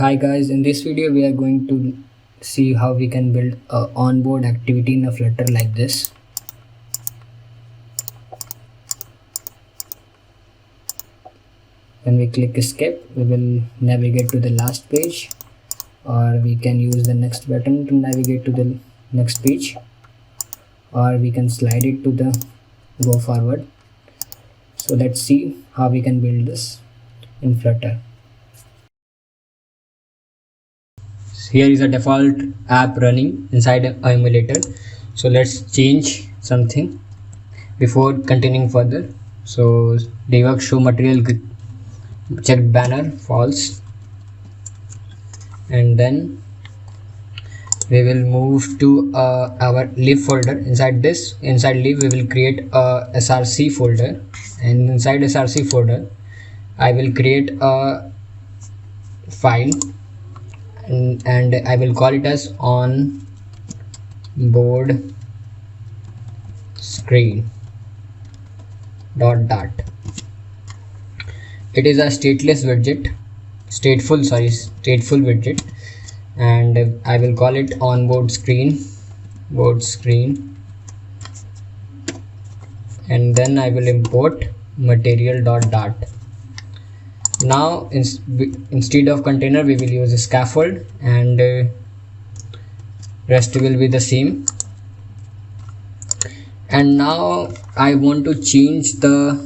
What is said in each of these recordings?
Hi guys, in this video we are going to see how we can build a onboard activity in a Flutter like this. When we click escape, we will navigate to the last page, or we can use the next button to navigate to the next page, or we can slide it to the go forward. So let's see how we can build this in Flutter. Here is a default app running inside an emulator. So let's change something before continuing further. So debug show material checked banner false, and then we will move to our live folder. Inside live we will create a src folder, and inside src folder I will create a file and I will call it as onboard screen dot. It is a stateful widget, and I will call it onboard screen and then I will import material dot. Now instead of container we will use a scaffold, and rest will be the same. And now I want to change the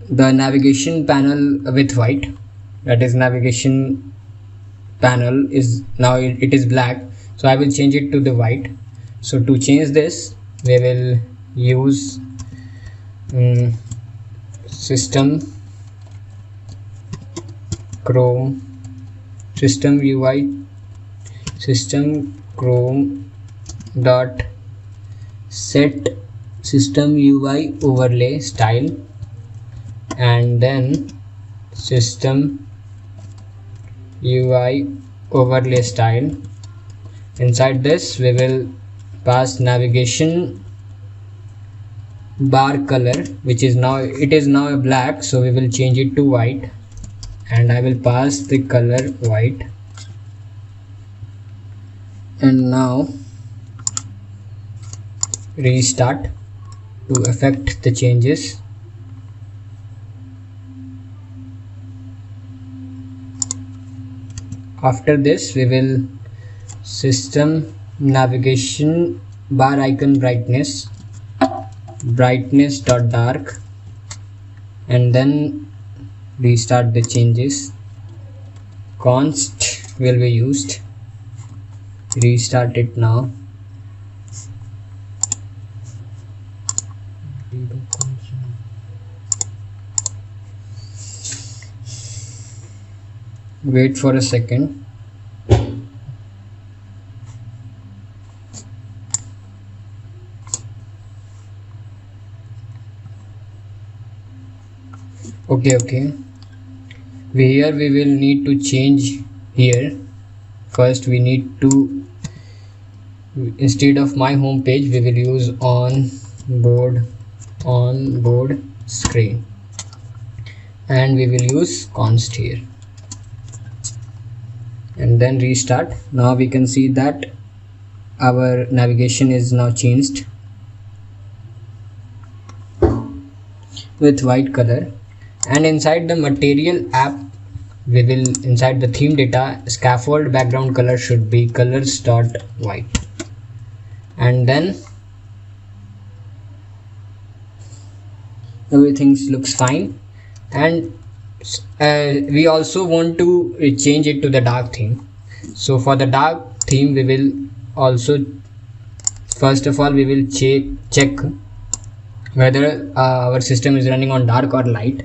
navigation panel with white. That is, navigation panel is now it is black, so I will change it to the white. So to change this we will use system chrome dot set system UI overlay style, and then system UI overlay style. Inside this we will pass navigation bar color, which is now black, so we will change it to white, and I will pass the color white. And now restart to affect the changes. After this we will system navigation bar icon brightness dot dark, and then restart the changes. Const will be used. Restart it now. Wait for a second. Okay. Here we will need to change here. First we need to, instead of my home page, we will use onboard screen, and we will use const here, and then restart. Now we can see that our navigation is now changed with white color. And inside the material app we will, inside the theme data, scaffold background color should be colors dot white, and then everything looks fine. And we also want to change it to the dark theme. So for the dark theme we will also, first of all we will check whether our system is running on dark or light.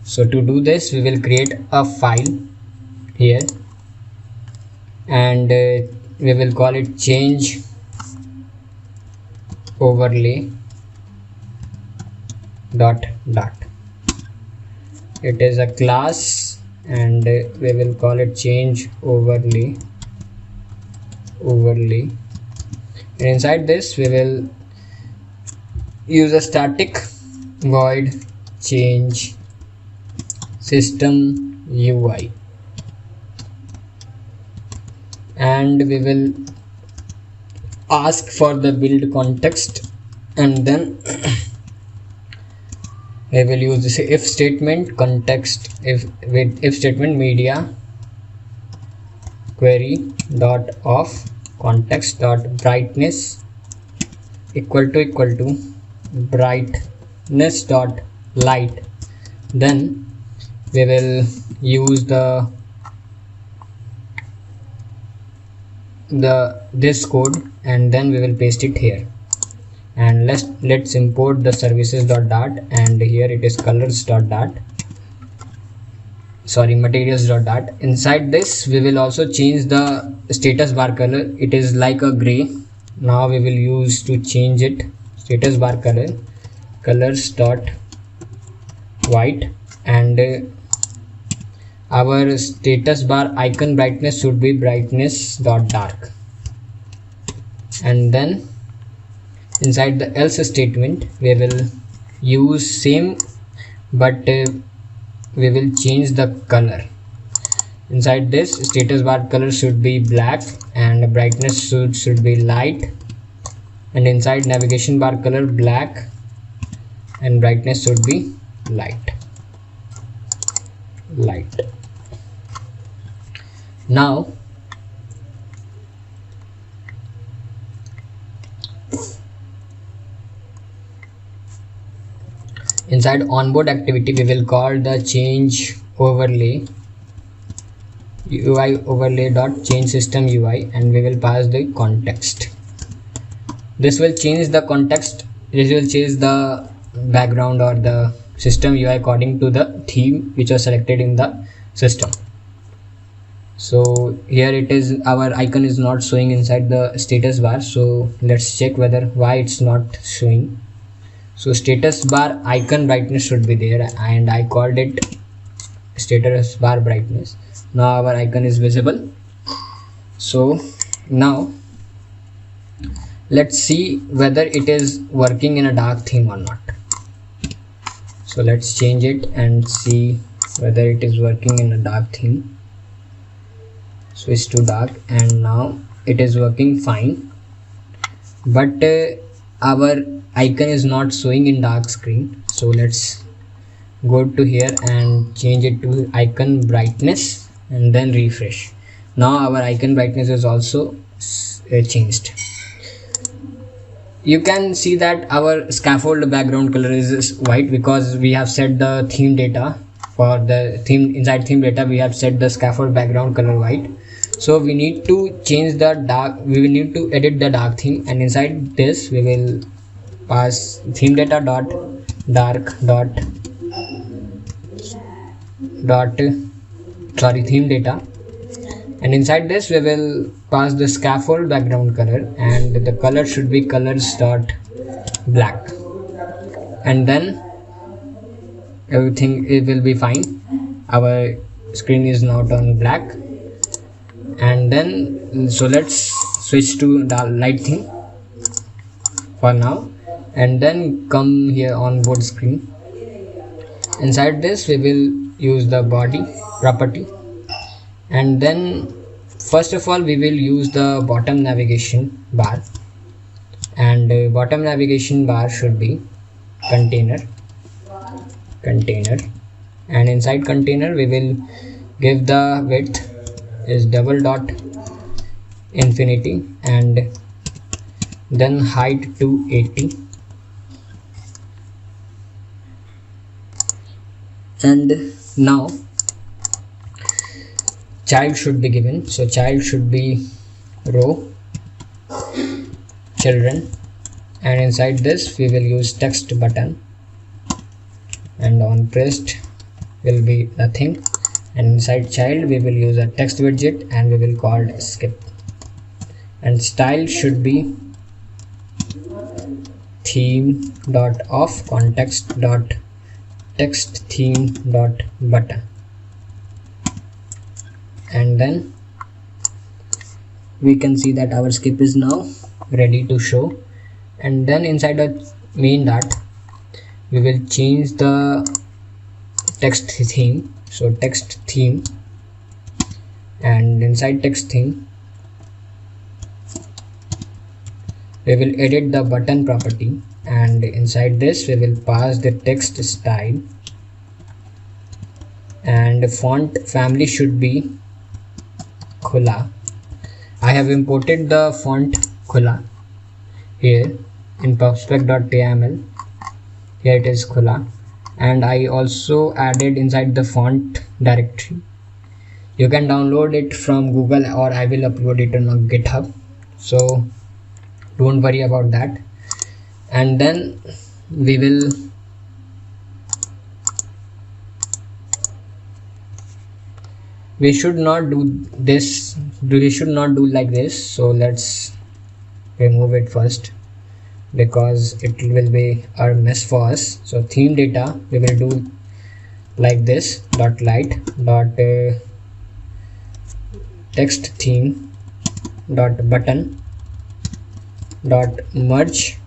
So to do this we will create a file here, and we will call it change overlay dot. It is a class, and we will call it change overlay. And inside this we will use a static void change system UI. and we will ask for the build context, and then we will use this if statement context if statement media query dot of context dot brightness equal to brightness dot light. Then we will use this code, and then we will paste it here. And let's import the services dot dart, and here it is colors dot dart, sorry, materials dot dart. Inside this we will also change the status bar color. It is like a gray. Now we will use to change it status bar color colors dot white, and our status bar icon brightness should be brightness dot dark. And then inside the else statement we will use same, but we will change the color. Inside this status bar color should be black, and brightness should be light, and inside navigation bar color black, and brightness should be light. Now inside onboard activity we will call the change overlay UI overlay dot change system UI, and we will pass the context. This will change the context. This will change the background or the system UI according to the theme which was selected in the system. So here it is, our icon is not showing inside the status bar. So let's check why it's not showing. So status bar icon brightness should be there, and I called it status bar brightness. Now our icon is visible. So now let's see whether it is working in a dark theme or not. So let's change it and see whether it is working in a dark theme. Switch to dark, and now it is working fine, but our icon is not showing in dark screen. So let's go to here and change it to icon brightness, and then refresh. Now our icon brightness is also changed. You can see that our scaffold background color is white because we have set the theme data for the theme. Inside theme data we have set the scaffold background color white. So we need to change the dark, we will need to edit the dark theme, and inside this we will pass theme data dot dark theme data, and inside this we will pass the scaffold background color, and the color should be colors dot black, and then everything it will be fine. Our screen is now turned black, and then so let's switch to the light theme for now, and then come here on board screen. Inside this we will use the body property, and then first of all we will use the bottom navigation bar, and bottom navigation bar should be container, and inside container we will give the width is double dot infinity, and then height to 80, and now child should be given. So child should be row children, and inside this we will use text button, and on pressed will be nothing, and inside child we will use a text widget, and we will call it skip, and style should be theme dot of context dot text theme dot button, and then we can see that our skip is now ready to show. And then inside the main dart we will change the text theme. So text theme, and inside text theme we will edit the button property, and inside this we will pass the text style, and font family should be Khula. I have imported the font Khula here in pubspec.yml. Here it is Khula, and I also added inside the font directory. You can download it from Google, or I will upload it on GitHub, so don't worry about that. And then we should not do this, we should not do like this. So let's remove it first, because it will be a mess for us. So theme data we will do like this: dot light dot text theme dot button dot merge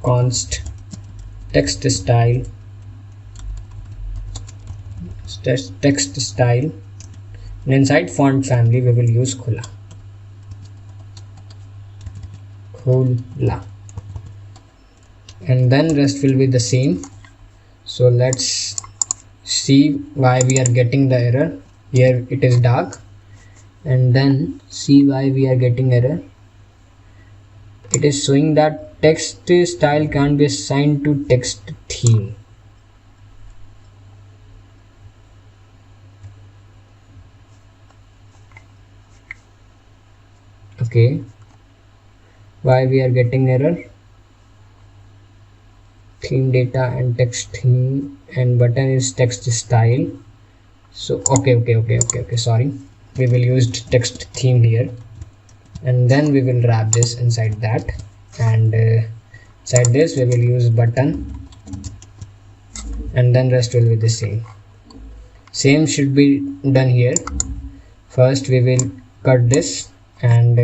const text style and inside font family we will use Khula. And then rest will be the same. So let's see why we are getting the error. Here it is dark, and then see why we are getting error. It is showing that text style can be assigned to text theme. Okay, why we are getting error? Theme data and text theme and button is text style. So okay, sorry, we will use text theme here, and then we will wrap this inside that, and inside this we will use button, and then rest will be the same should be done here. First we will cut this and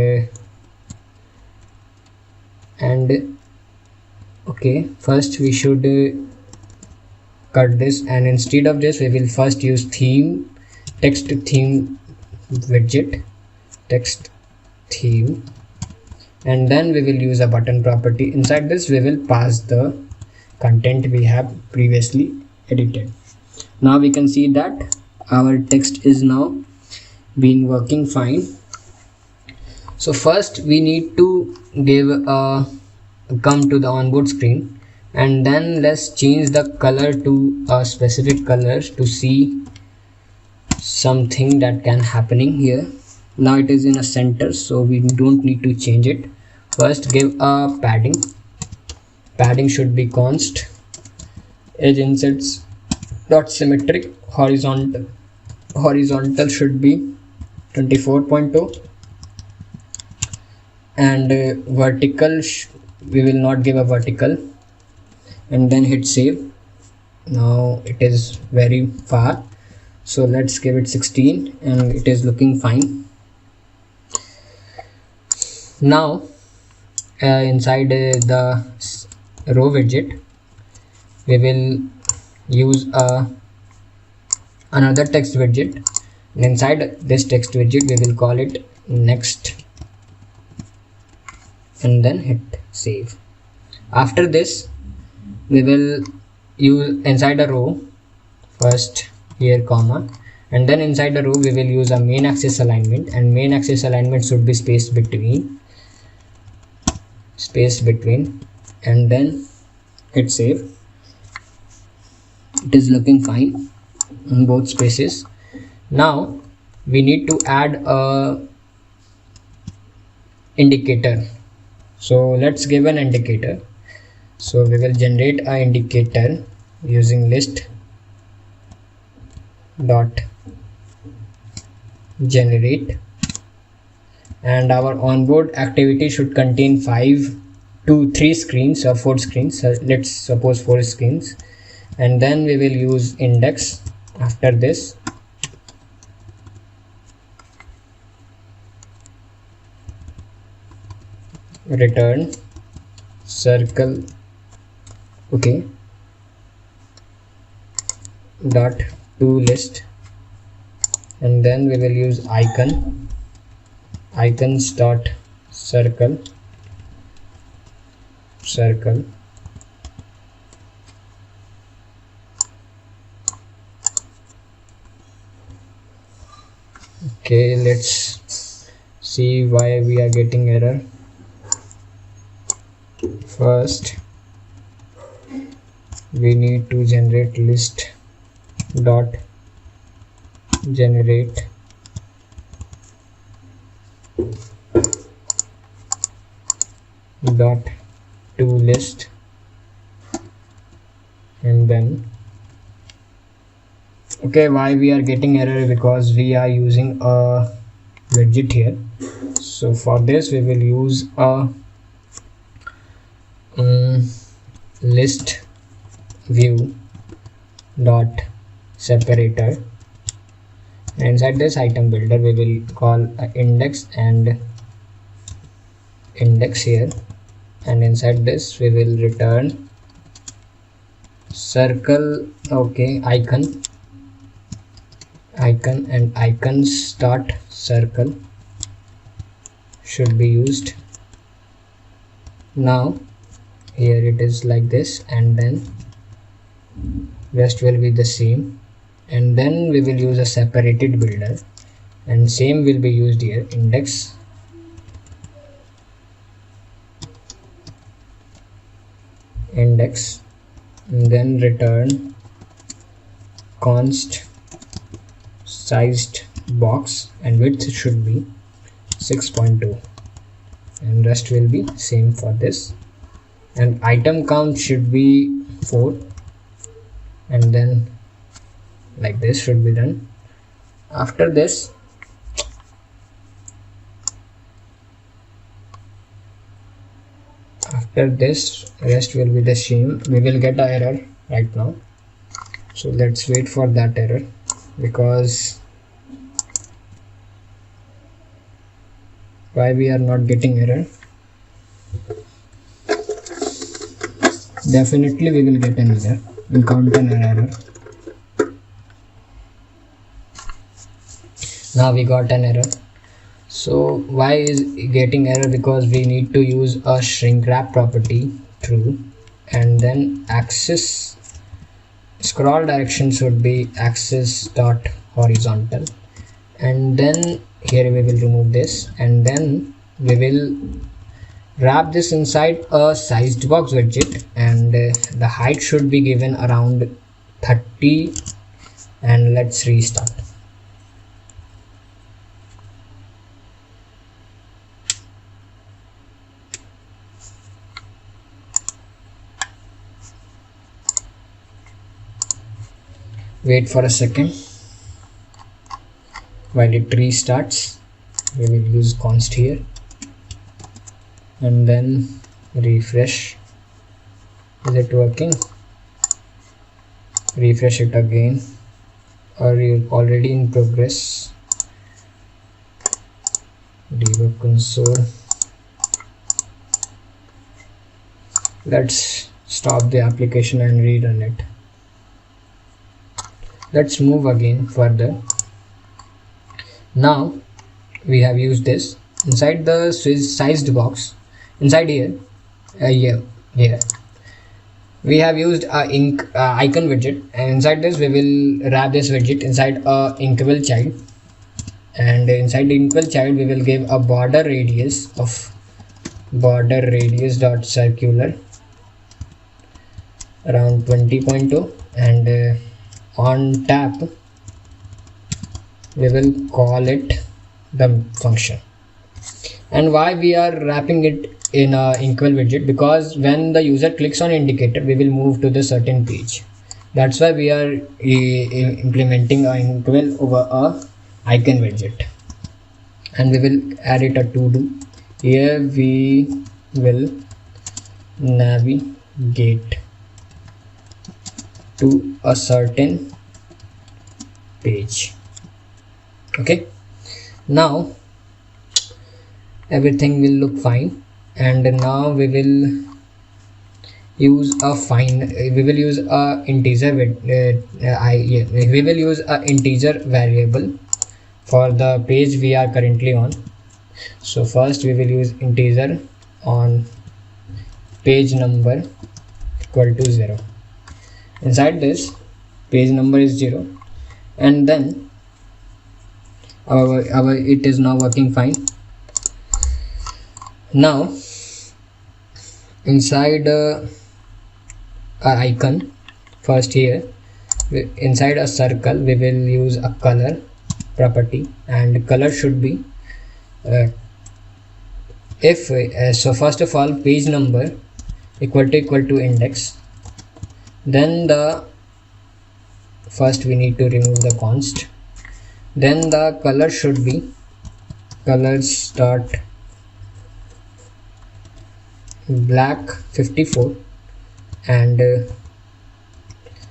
okay, first we should cut this, and instead of this we will first use text theme widget, text theme, and then we will use a button property. Inside this we will pass the content we have previously edited. Now we can see that our text is now been working fine. So first we need to come to the onboard screen, and then let's change the color to a specific color to see something that can happening here. Now it is in a center, so we don't need to change it. First give a padding should be const edge insets dot symmetric, horizontal should be 24.0, and vertical we will not give a vertical, and then hit save. Now it is very far, so let's give it 16, and it is looking fine. Now inside the row widget we will use another text widget, and inside this text widget we will call it next, and then hit save. After this we will use inside a row, first here comma, and then inside the row we will use a main axis alignment, and main axis alignment should be space between, and then hit save. It is looking fine in both spaces. Now we need to add a indicator, so let's give an indicator. So we will generate an indicator using list dot generate, and our onboard activity should contain 5 to 3 screens or 4 screens. So let's suppose 4 screens, and then we will use index. After this return circle, okay, dot to list, and then we will use icons dot circle, circle. Okay, let's see why we are getting error. First, we need to generate list dot generate dot to list, and then okay, why we are getting error? Because we are using a widget here. So for this we will use a list view dot separator. Inside this item builder we will call index and index here, and inside this we will return circle, okay, icon and icons dot circle should be used. Now here it is like this, and then rest will be the same, and then we will use a separated builder, and same will be used here, index and then return const sized box, and width should be 6.2, and rest will be same for this, and item count should be 4, and then like this should be done. After this rest will be the same. We will get an error right now, so let's wait for that error. Because why we are not getting error? Definitely we will get an error, encounter an error. Now we got an error. So why is getting error? Because we need to use a shrink wrap property true, and then axis scroll direction should be axis dot horizontal, and then here we will remove this, and then we will wrap this inside a sized box widget, and the height should be given around 30, and let's restart. Wait for a second while it restarts. We will use const here, and then refresh. Is it working? Refresh it again, or you're already in progress. Debug console. Let's stop the application and rerun it. Let's move again further. Now we have used this inside the sized box. Inside here, here we have used a icon widget, and inside this we will wrap this widget inside a inkwell child, and inside the inkwell child we will give a border radius of border radius dot circular around 20.2, and on tap we will call it the function. And why we are wrapping it in a inkwell widget? Because when the user clicks on indicator we will move to the certain page. That's why we are implementing a inkwell over a icon widget, and we will add it a to do. Here we will navigate to a certain page. Okay, now everything will look fine, and now we will use a integer we will use a integer variable for the page we are currently on. So first we will use integer on page number equal to 0. Inside this, page number is 0, and then our it is now working fine. Now inside our icon, first here inside a circle we will use a color property, and color should be so first of all, page number equal to index. Then the first we need to remove the const. Then the color should be colors dot black 54, and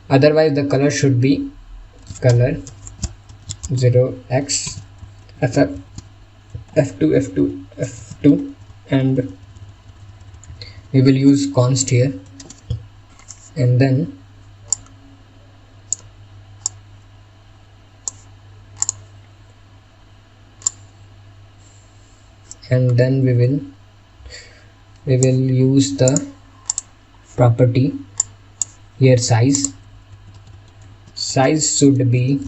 otherwise the color should be color 0x f2, and we will use const here, and then we will use the property here size should be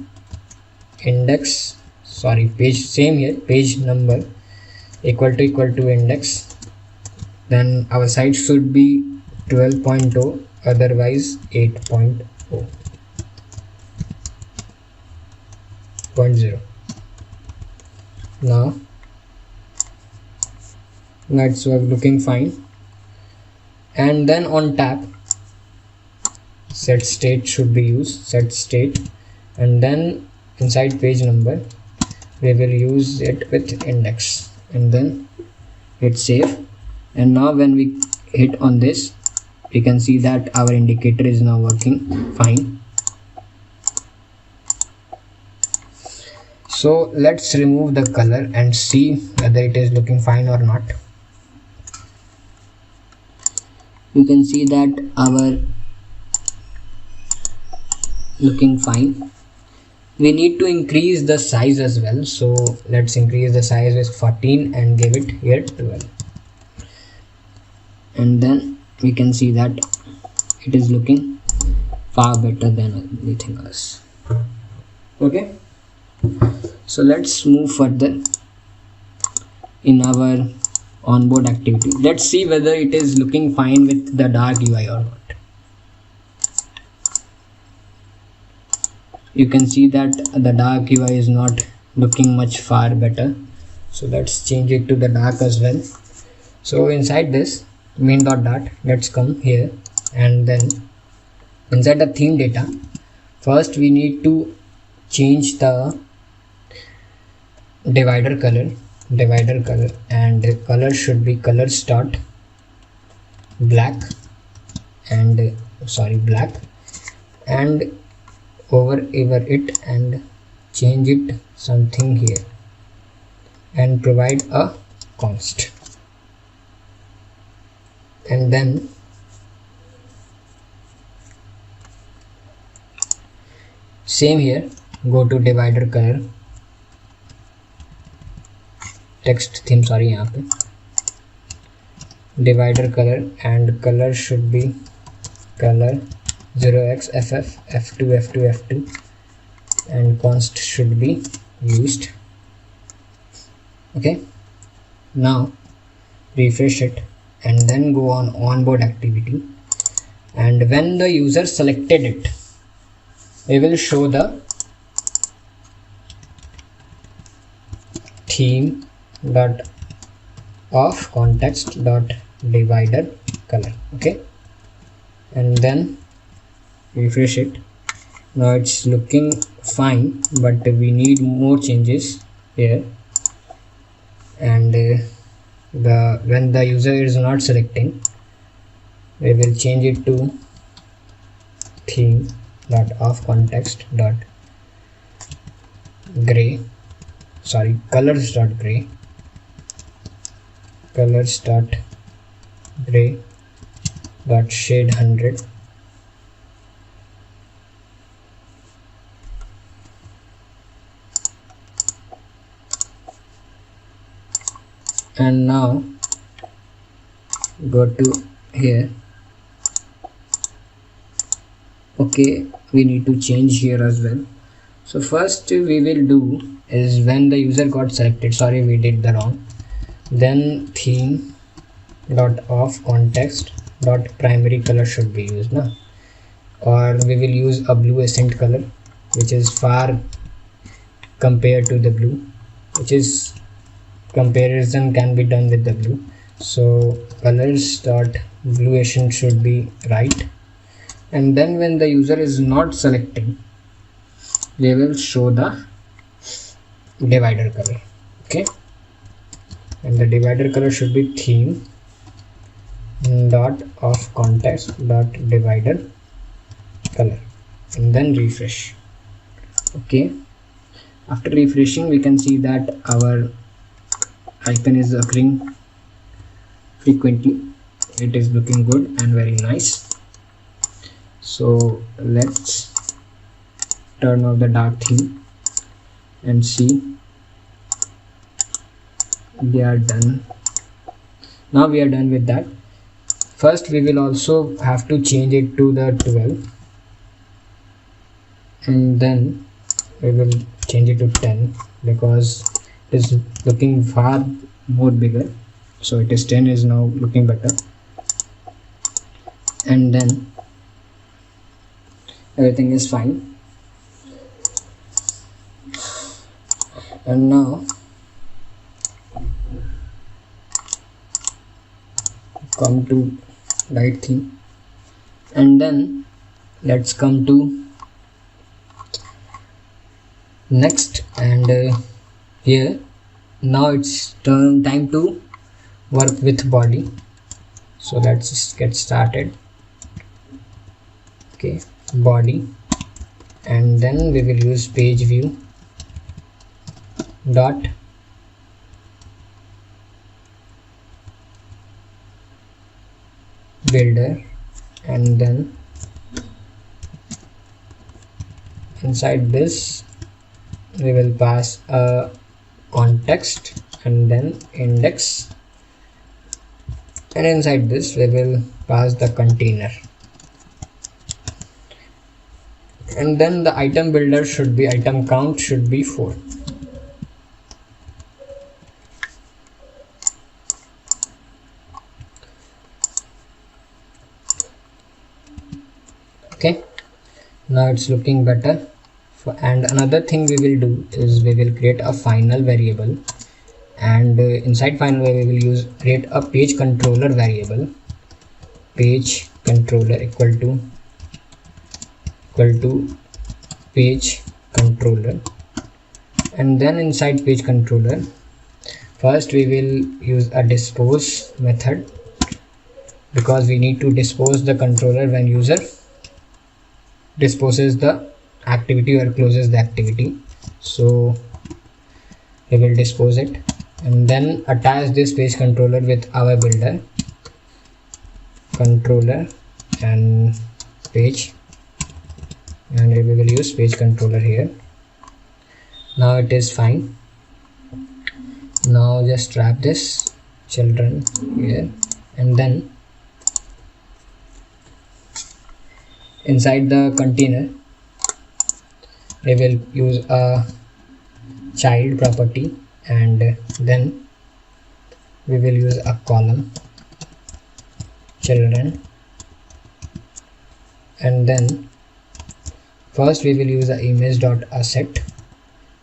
page, same here, page number equal to index. Then our size should be 12.0, otherwise 8.0. Now that's looking fine. And then on tab, set state should be used, set state, and then inside page number we will use it with index, and then hit save. And now when we hit on this, we can see that our indicator is now working fine. So let's remove the color and see whether it is looking fine or not. You can see that our looking fine. We need to increase the size as well, so let's increase the size with 14 and give it here 12, and then we can see that it is looking far better than anything else. Okay, so let's move further in our onboard activity. Let's see whether it is looking fine with the dark UI or not. You can see that the dark UI is not looking much far better, so let's change it to the dark as well. So inside this main.dart, let's come here, and then inside the theme data, first we need to change the divider color, and the color should be colors dot black, and over it and change it something here, and provide a const. And then same here, go to divider color, text theme, यहाँ पे divider color, and color should be color 0x f2, and const should be used. Okay, now refresh it and then go on onboard activity, and when the user selected it, we will show the theme dot of context dot divider color. Okay, and then refresh it. Now it's looking fine, but we need more changes here, and when the user is not selecting, we will change it to theme dot of context dot gray, colors dot gray, dot shade 100, and now go to here. Okay, we need to change here as well. So first we will do is when the user got selected, sorry we did the wrong, then theme dot of context dot primary color should be used now, or we will use a blue accent color which is far compared to the blue, which is comparison can be done with the blue. So colors dot blue accent should be right, and then when the user is not selecting, they will show the divider color. Okay, and the divider color should be theme dot of context dot divider color, and then refresh. Okay, after refreshing we can see that our icon is occurring frequently. It is looking good and very nice. So let's turn off the dark theme and see. We are done. Now we are done with that. First we will also have to change it to the 12, and then we will change it to 10 because it is looking far more bigger. So it is 10 is now looking better, and then everything is fine. And now come to light theme, and then let's come to next, and here now it's time to work with body. So let's just get started. Okay, body, and then we will use page view dot builder, and then inside this we will pass a context and then index, and inside this we will pass the container, and then the item builder should be item count should be 4. Okay, now it's looking better. And another thing we will do is we will create a final variable, and inside final we will create a page controller variable. Page controller equal to page controller, and then inside page controller first we will use a dispose method because we need to dispose the controller when user disposes the activity or closes the activity. So we will dispose it, and then attach this page controller with our builder controller and page, and we will use page controller here. Now it is fine. Now just wrap this children here, and then inside the container we will use a child property, and then we will use a column children, and then first we will use a image.asset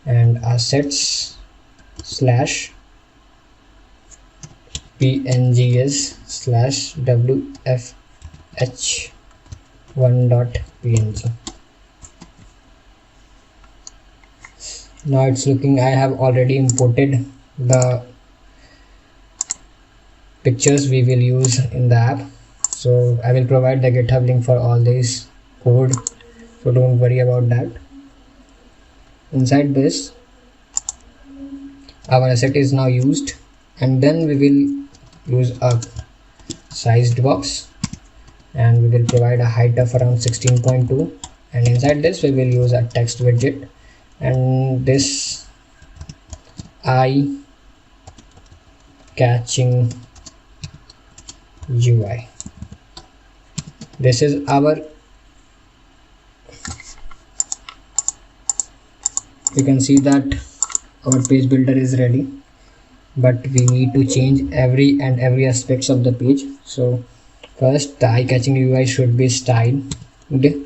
and assets slash pngs slash wfh1.png. Now it's looking, I have already imported the pictures we will use in the app, so I will provide the GitHub link for all this code, so don't worry about that. Inside this our asset is now used, and then we will use a sized box, and we will provide a height of around 16.2, and inside this we will use a text widget and this eye catching UI. this is our, you can see that our page builder is ready, but we need to change every aspects of the page. So first, the eye-catching UI should be styled.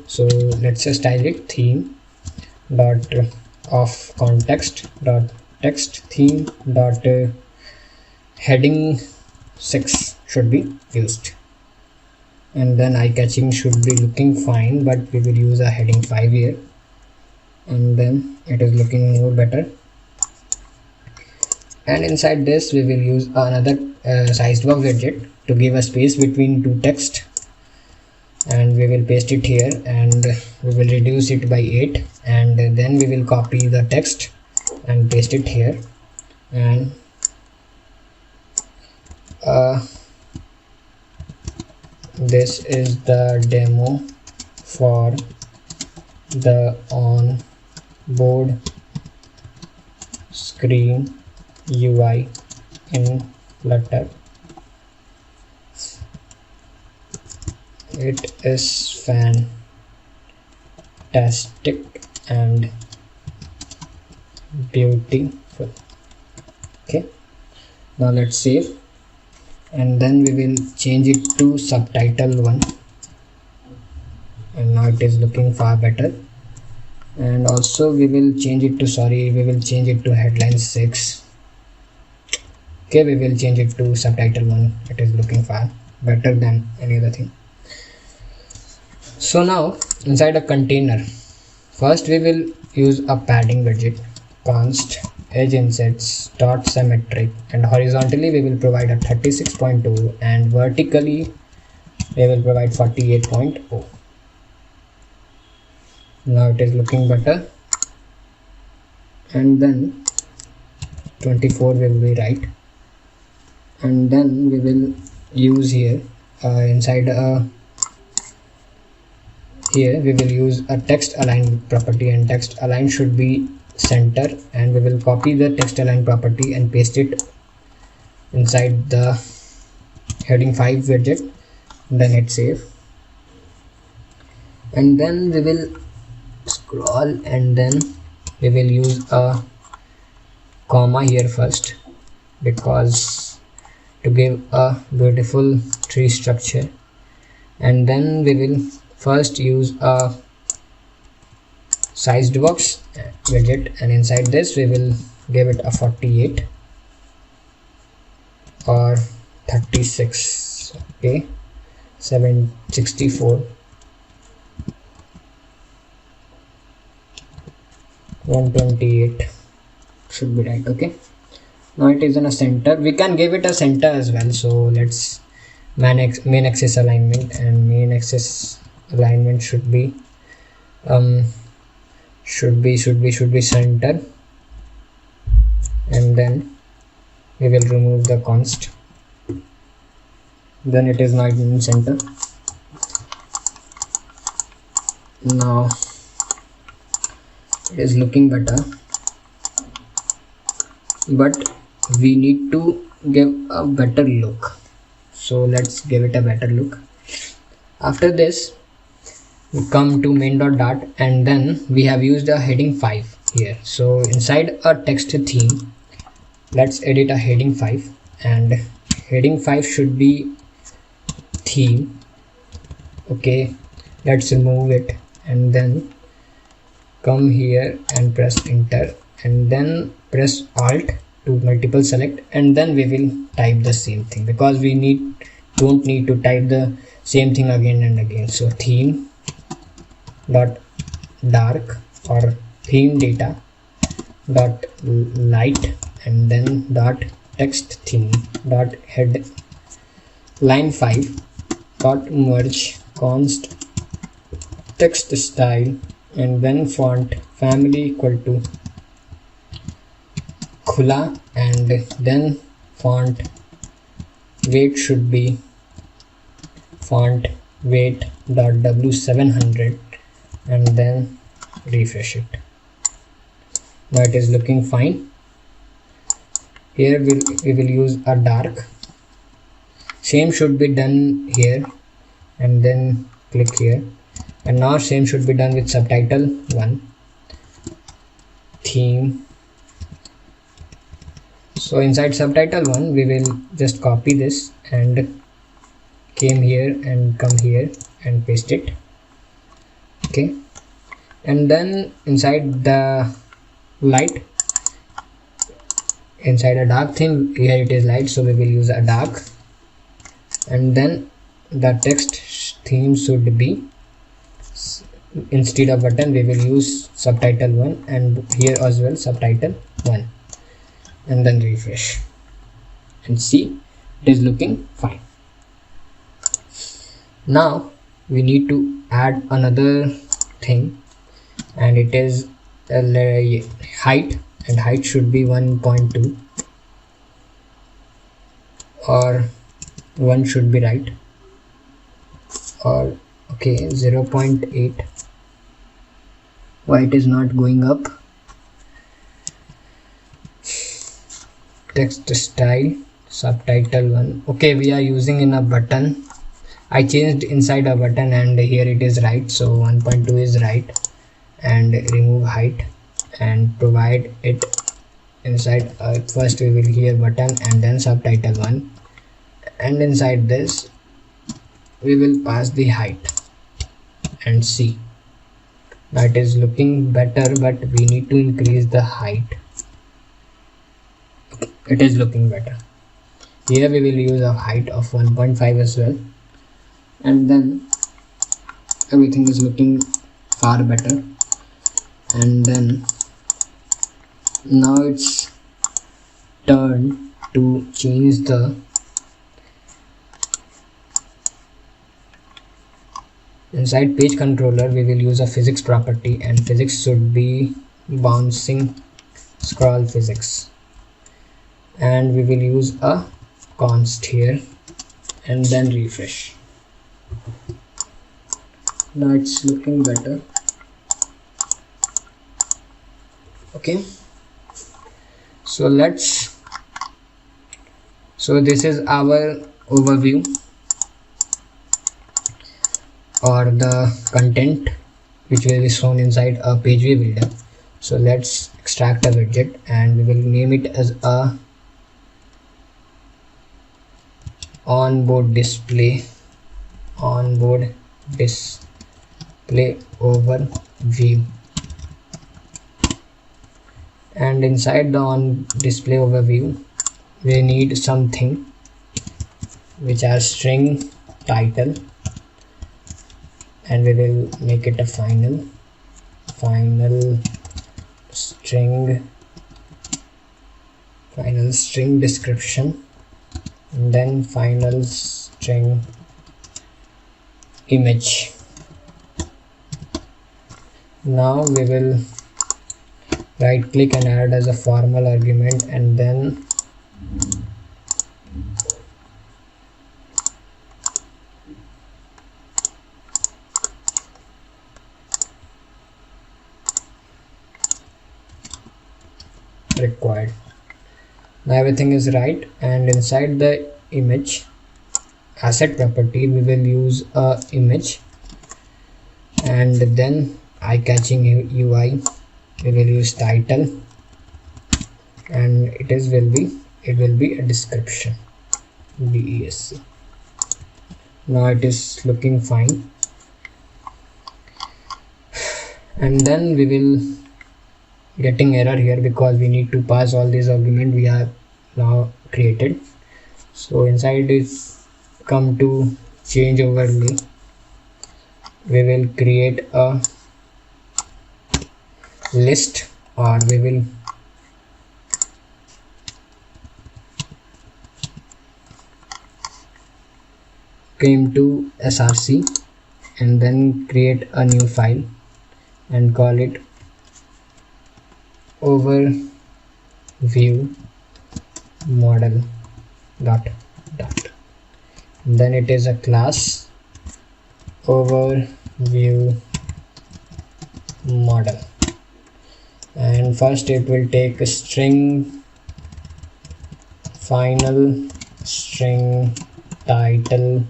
So let's just style it theme dot of context dot text theme dot heading 6 should be used, and then eye-catching should be looking fine, but we will use a heading 5 here, and then it is looking more better. And inside this we will use another sized box widget to give a space between two text, and we will paste it here, and we will reduce it by 8, and then we will copy the text and paste it here. And this is the demo for the onboard screen UI in Flutter. It is fantastic and beautiful. Okay, now let's save, and then we will change it to subtitle 1, and now it is looking far better. And also we will change it to headline 6. Okay, we will change it to subtitle 1. It is looking far better than any other thing. So now inside a container, first we will use a padding widget, const edge insets dot symmetric, and horizontally we will provide a 36.2, and vertically we will provide 48.0. Now it is looking better, and then 24 will be right, and then we will use here inside here we will use a text align property, and text align should be center, and we will copy the text align property and paste it inside the heading 5 widget, then hit save. And then we will scroll, and then we will use a comma here first, because to give a beautiful tree structure. And then we will first use a sized box widget, and inside this we will give it a 48 or 36. Okay, 764 128 should be right. Okay, now it is in a center. We can give it a center as well. So let's main axis alignment, and main axis alignment should be center, and then we will remove the const, then it is not in center. Now it is looking better, but we need to give a better look, so let's give it a better look. After this we come to main.dart, and then we have used a heading 5 here. So inside a text theme, let's edit a heading 5, and heading 5 should be theme. Okay, let's remove it, and then come here and press enter, and then press alt to multiple select, and then we will type the same thing, because we don't need to type the same thing again and again. So theme dot dark or theme data dot light, and then dot text theme dot head line 5 dot merge const text style, and then font family equal to khula, and then font weight should be font weight dot w700, and then refresh it. Now it is looking fine. Here we will use a dark, same should be done here, and then click here, and now same should be done with subtitle 1 theme. So inside subtitle 1 we will just copy this and came here and come here and paste it. Okay, and then inside the light, inside a dark theme, here it is light, so we will use a dark, and then the text theme should be, instead of button we will use subtitle 1, and here as well subtitle 1, and then refresh and see it is looking fine. Now we need to add another thing, and it is a height, and height should be 1.2 or 1 should be right, or okay 0.8. why it is not going up? Text style subtitle 1. okay, we are using in a button. I changed inside a button and here it is right, so 1.2 is right, and remove height and provide it inside first we will here button and then subtitle 1, and inside this we will pass the height and see. Now it is looking better, but we need to increase the height. It is looking better. Here we will use a height of 1.5 as well, and then everything is looking far better. And then now it's turn to change the inside page controller. We will use a physics property, and physics should be bouncing scroll physics, and we will use a const here and then refresh. Now it's looking better. Okay, so this is our overview or the content which will be shown inside a PageView builder. So let's extract a widget and we will name it as a onboard display overview, and inside the on display overview we need something which are string title, and we will make it a final string description, and then final string image. Now we will right click and add as a formal argument, and then required. Now everything is right, and inside the image asset property we will use a image, and then eye-catching UI we will use title, and it will be a description, DESC. Now it is looking fine, and then we will getting error here because we need to pass all these arguments we have now created. So inside is come to change overlay, we will create a list, or we will came to src and then create a new file and call it overview model dot. Then it is a class overview model, and first it will take a string final string title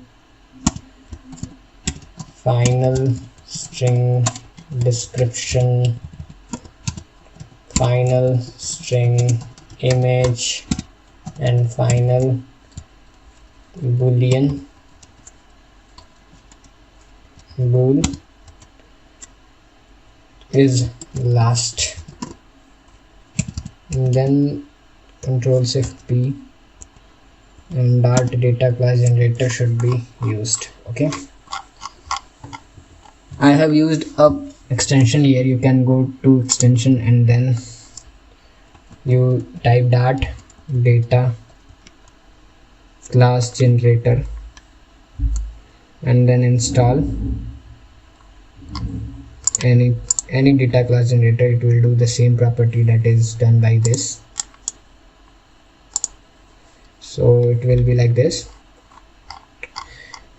final string description, final string image, and final boolean bool is last. And then control shift P, and Dart data class generator should be used. Okay, I have used a extension here. You can go to extension and then you type Dart data class generator and then install any data class generator. It will do the same property that is done by this. So it will be like this.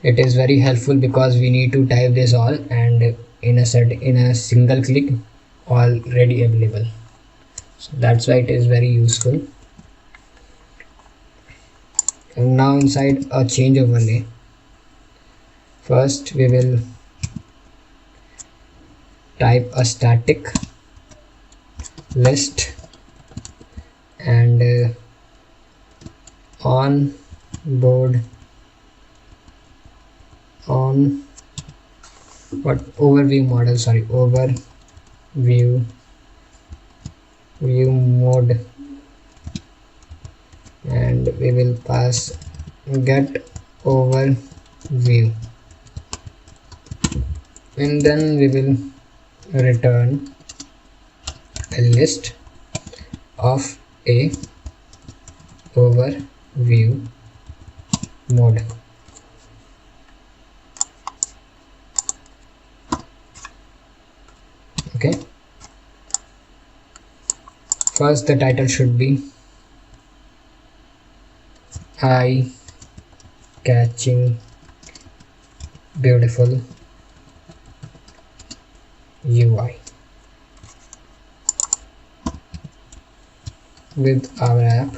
It is very helpful because we need to type this all, and in a single click already available. So that's why it is very useful. And now inside a change overlay, first we will type a static list and overview view mode, and we will pass get overview, and then we will return a list of a overview mode. Okay, first the title should be eye catching beautiful UI. With our app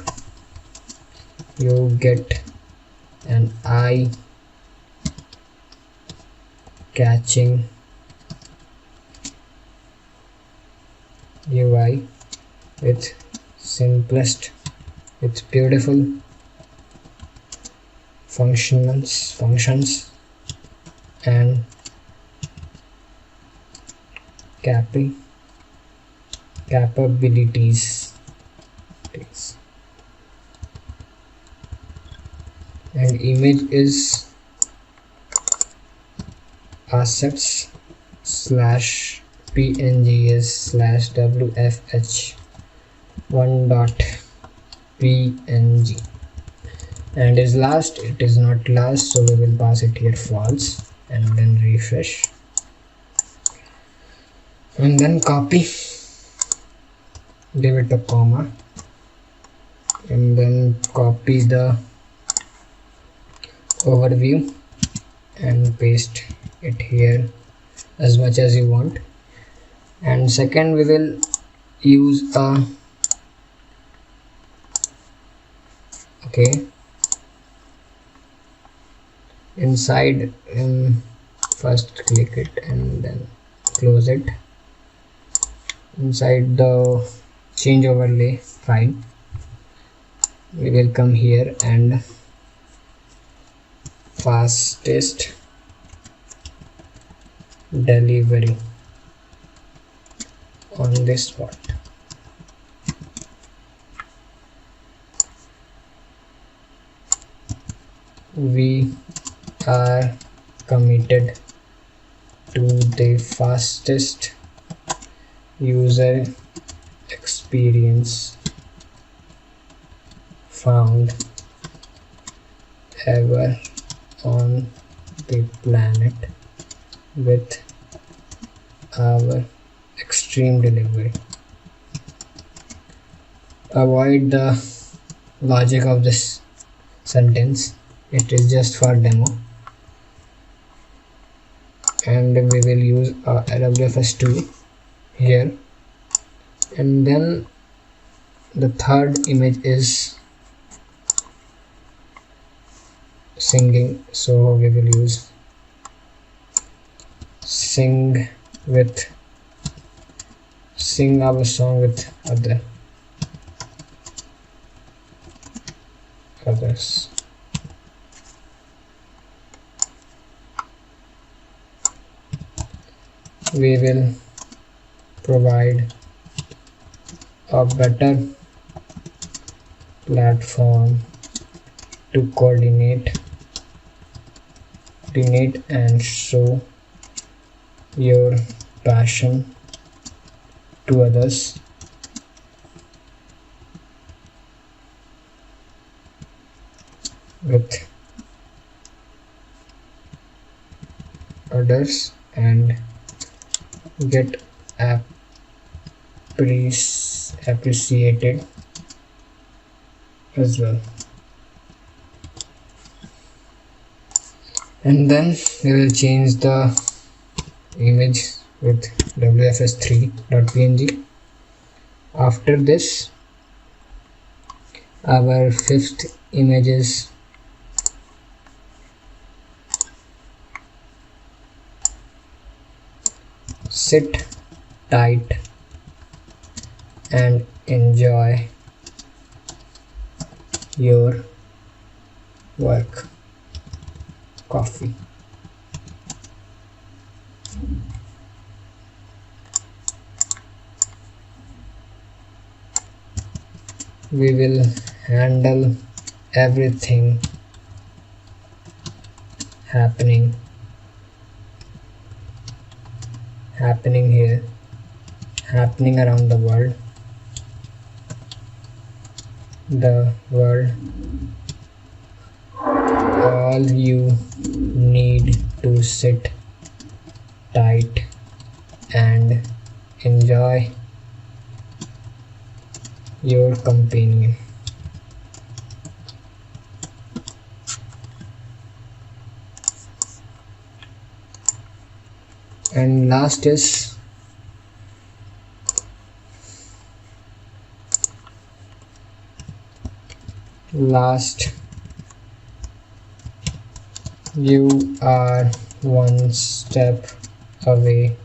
you get an eye catching UI with beautiful functions and capabilities, and image is assets / pngs / wfh 1.png, and is last. It is not last, so we will pass it here false, and then refresh, and then copy, give it a comma, and then copy the overview and paste it here as much as you want. And second, we will use inside, first click it and then close it. Inside the change overlay file we will come here and fastest delivery on this spot. We are committed to the fastest user experience found ever on the planet with our extreme delivery. Avoid the logic of this sentence, it is just for demo, and we will use WFS2 here. And then the third image is singing, so we will use sing our song with others. We will provide a better platform to coordinate and show your passion to others. And get appreciated as well. And then we will change the image with wfs3.png. After this, our fifth image is sit tight and enjoy your work. Coffee. We will handle everything happening here, happening around the world. All you need to sit tight and enjoy your companion. And last is you are one step away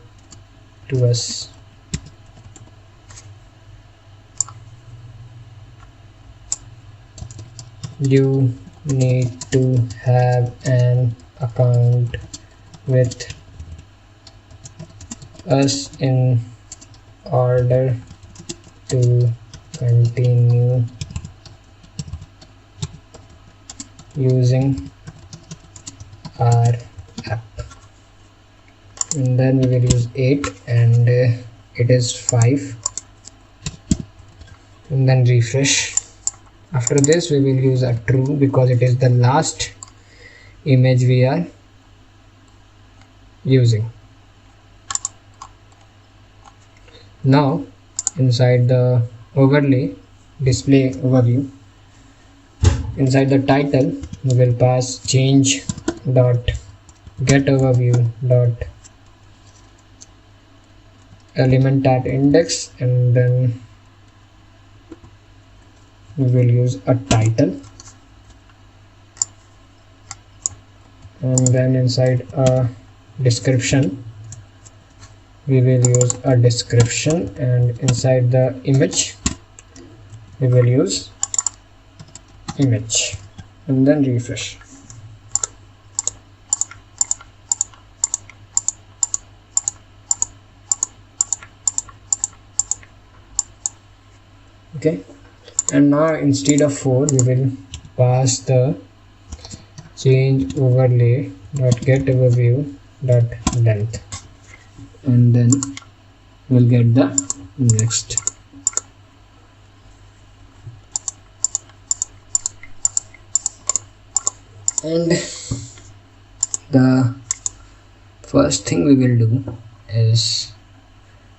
to us. You need to have an account with us in order to continue using our app. And then we will use 8 and it is 5, and then refresh. After this we will use a true because it is the last image we are using. Now inside the overlay display overview, inside the title we will pass change dot get overview dot element at index, and then we will use a title, and then inside a description we will use a description, and inside the image we will use image, and then refresh. Okay, and now instead of 4 we will pass the change overlay dot get overview dot length, and then we'll get the next. And the first thing we will do is,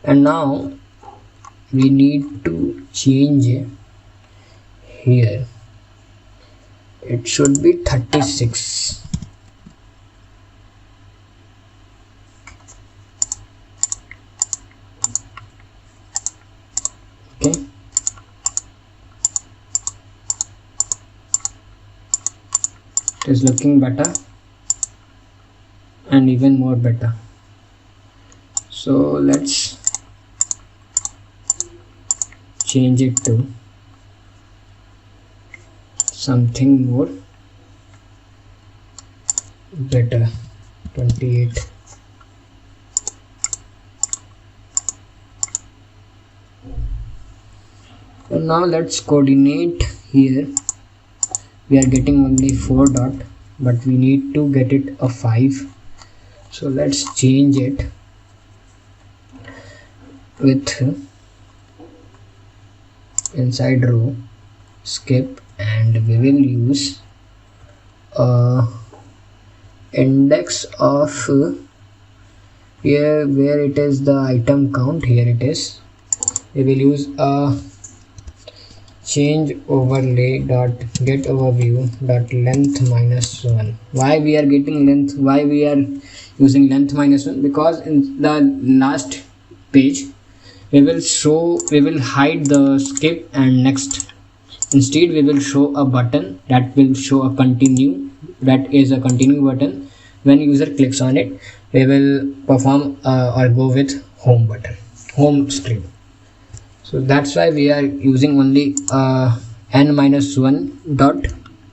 and now we need to change here, it should be 36. Okay, it is looking better and even more better. So let's change it to something more better, 28. So now let's coordinate here. We are getting only 4 dot, but we need to get it a 5. So let's change it with inside row skip, and we will use index of here where it is the item count. Here it is. We will use a change overlay dot get overview dot length -1. Why we are getting length? Why we are using length -1? Because in the last page we will hide the skip and next. Instead we will show a button that will show a continue, that is a continue button. When user clicks on it, we will perform or go with home button, home screen. So that's why we are using only n-1 dot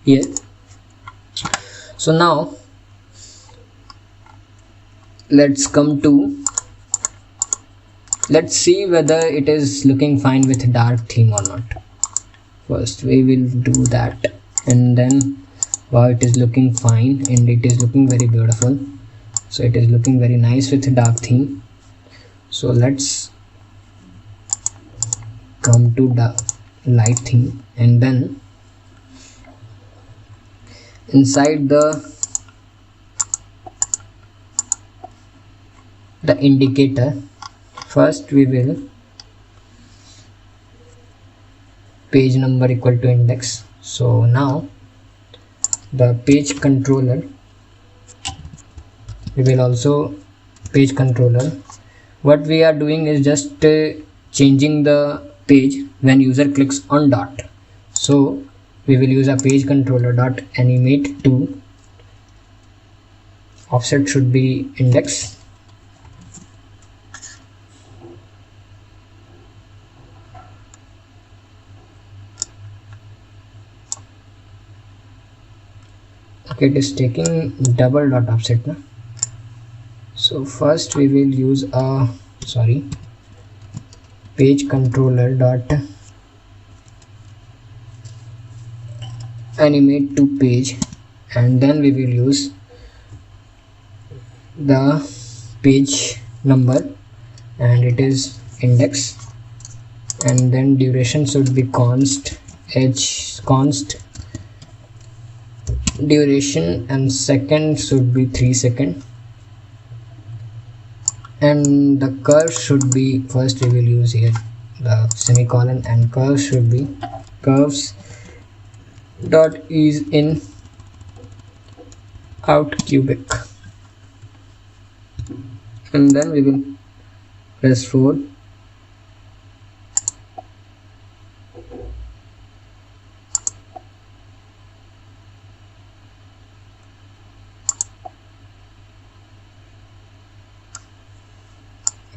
here. So now let's see whether it is looking fine with dark theme or not. First we will do that, and then wow, it is looking fine and it is looking very beautiful. So it is looking very nice with dark theme. So let's come to the light theme, and then inside the indicator, first we will page number equal to index. So now the page controller, we will also page controller. What we are doing is just changing the page when user clicks on dot. So we will use a page controller dot animate to offset should be index. Okay, it is taking double dot offset now. So first we will use a page controller dot animate to page, and then we will use the page number and it is index, and then duration should be const duration, and second should be 3 seconds, and the curve should be, first we will use here the semicolon, and curve should be curves dot ease in out cubic, and then we will press forward.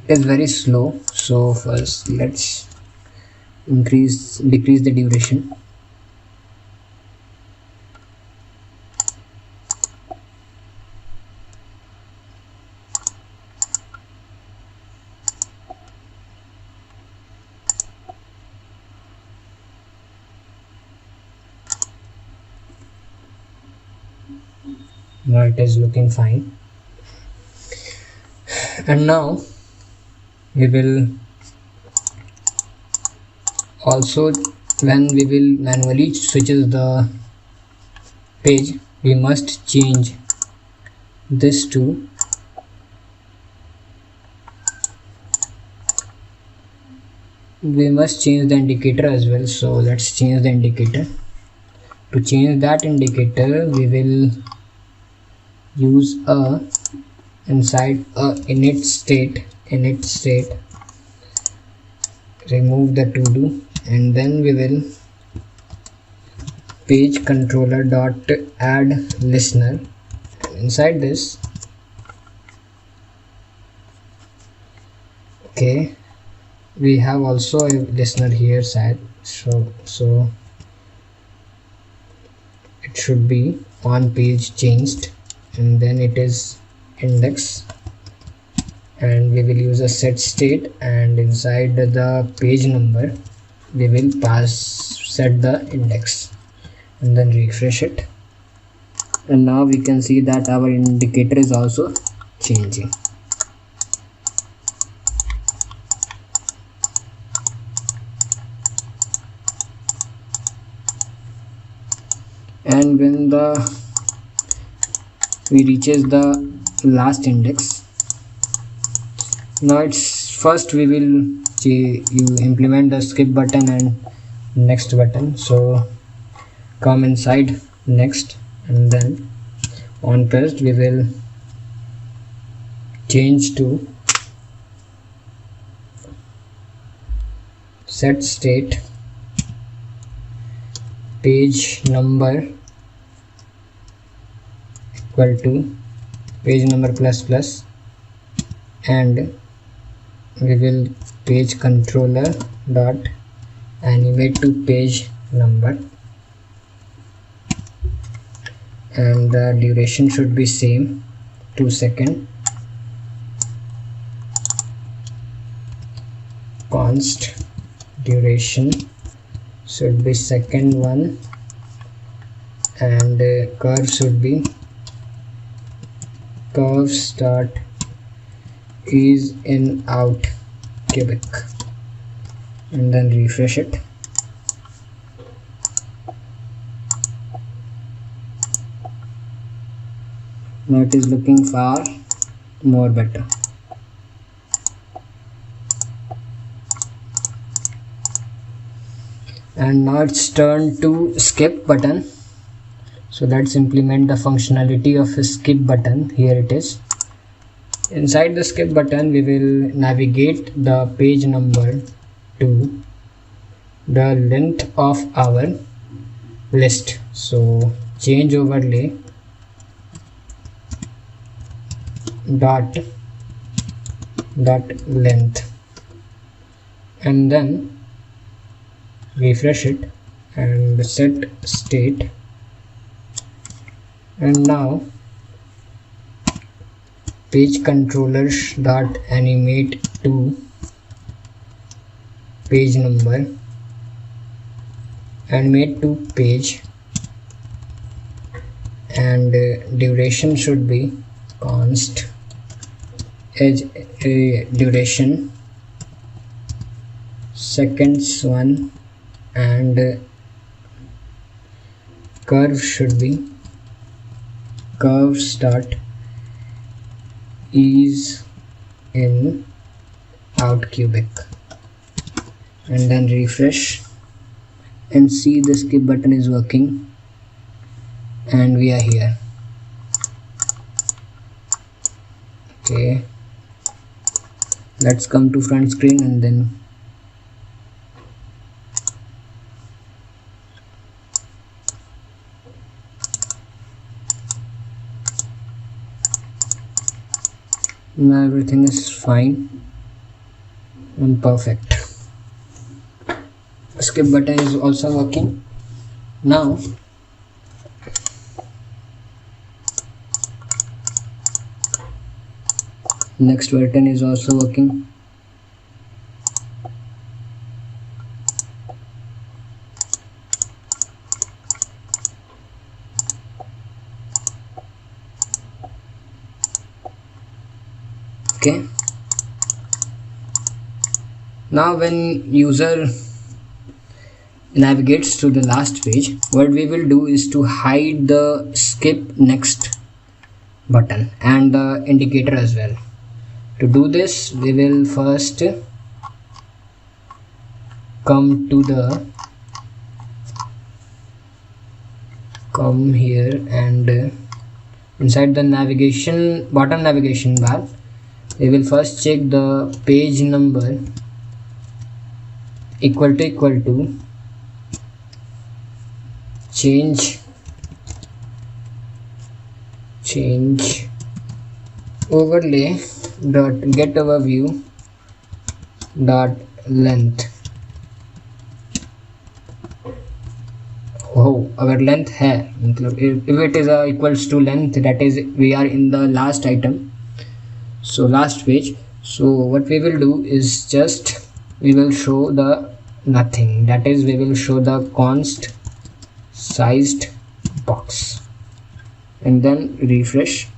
It is very slow, so first let's decrease the duration. Now it is looking fine, and now we will also, when we will manually switches the page, we must change this to we must change the indicator as well. So let's change the indicator. To change that indicator, we will use a inside a init state, remove the to do, and then we will page controller dot add listener. Inside this Okay, we have also a listener here side, so it should be on page changed, and then it is index, and we will use a set state, and inside the page number we will set the index, and then refresh it, and now we can see that our indicator is also changing. And when we reaches the last index, now it's first we will you implement the skip button and next button. So come inside next, and then on pressed we will change to set state page number equal to page number plus plus, and we will page controller dot animate to page number, and the duration should be same, 2 seconds, const duration should be second one, and curve should be curve start is in out cubic, and then refresh it. Now it is looking far more better. And now it's turned to skip button, so let's implement the functionality of a skip button. Here it is. Inside the skip button we will navigate the page number to the length of our list, so change overlay dot length, and then refresh it and set state, and now page controllers dot animate to page number, animate to page, and duration should be const edge duration seconds 1, and curve should be curve start is in out cubic, and then refresh and see the skip button is working, and we are here. Okay, let's come to front screen, and then now everything is fine and perfect. Skip button is also working. Now next button is also working. Okay, now when user navigates to the last page, what we will do is to hide the skip next button and the indicator as well. To do this, we will first come here, and inside the bottom navigation bar we will first check the page number equal to change overlay dot get overview dot length. Oh, our length है मतलब if it is equals to length, that is we are in the last item, so last page. So what we will do is just we will show the nothing, that is we will show the const sized box and then refresh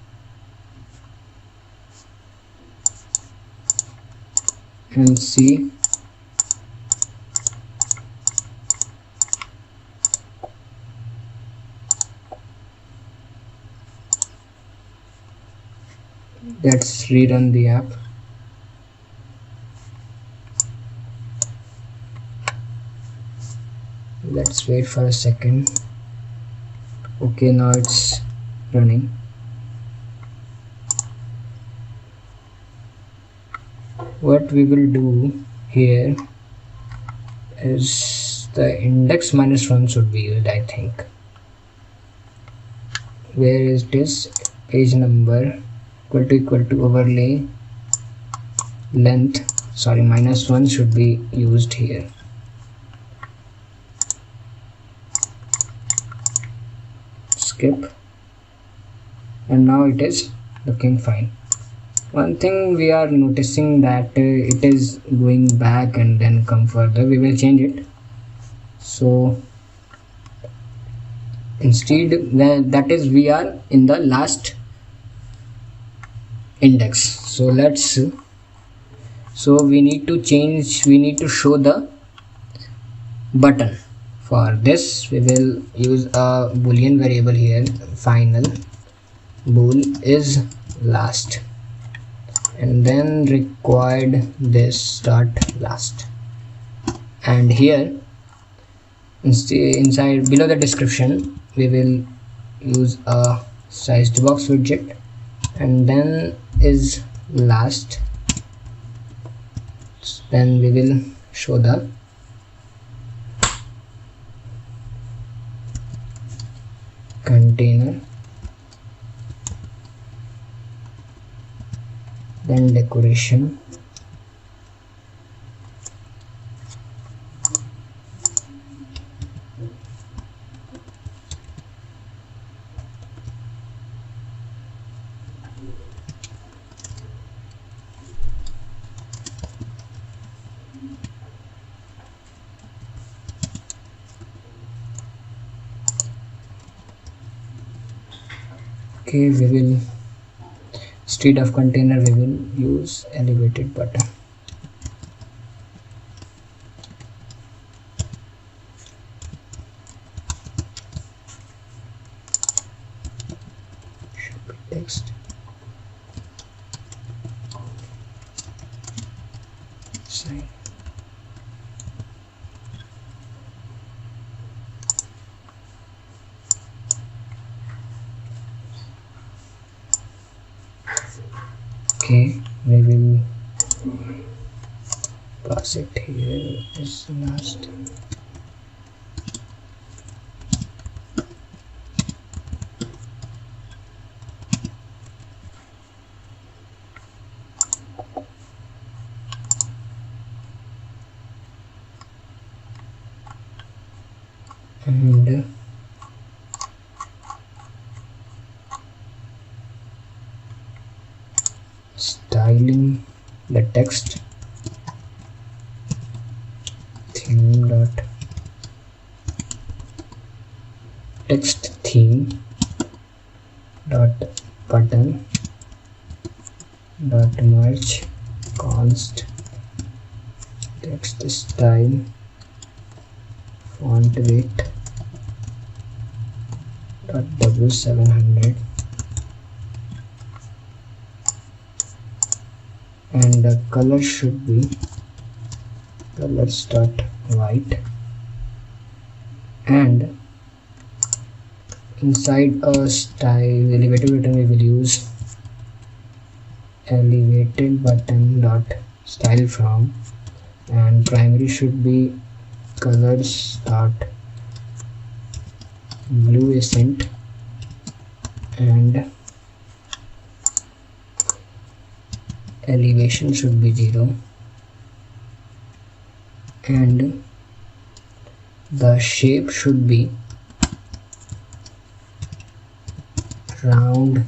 and see. Let's rerun the app. Let's wait for a second. Okay, now it's running. What we will do here is the index -1 should be used, I think. Where is this? Page number equal to overlay length, sorry, -1 should be used here. Skip, and now it is looking fine. One thing we are noticing that it is going back and then come further. We will change it. So instead, that is we are in the last index. So let's, so we need to change, we need to show the button. For this we will use a boolean variable here, final bool is last, and then required this dot last, and here inside below the description we will use a sized box widget, and then is last, then we will show the container, then decoration, okay, we will instead of container we will use elevated button. Should be text, sign. Okay, we will pass it here as last. And styling the text, theme dot text theme dot button dot merge const text style font weight dot w700, and the color should be colors dot white, and inside a style elevated button we will use elevated button dot style from, and primary should be colors dot blue accent, and elevation should be 0, and the shape should be round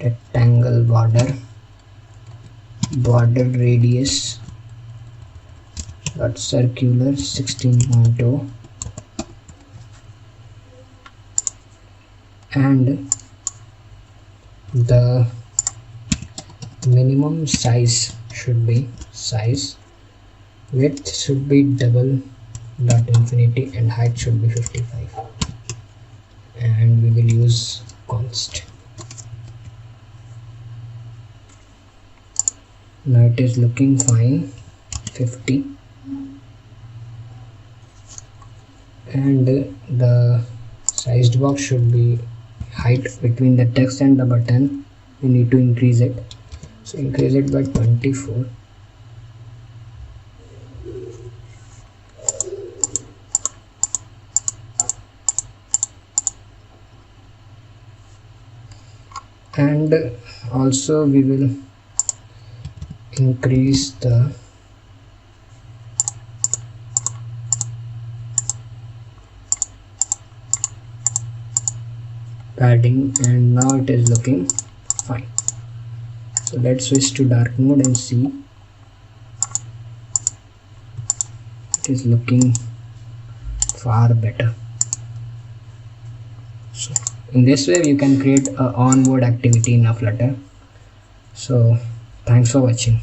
rectangle border radius circular 16.0, and the minimum size should be width should be double dot infinity and height should be 55, and we will use const. Now it is looking fine, 50, and the sized box should be height between the text and the button. We need to increase it, so increase it by 24. And also we will increase the padding, and now it is looking fine. So let's switch to dark mode and see. It is looking far better. So in this way you can create an onboard activity in a Flutter. So thanks for watching.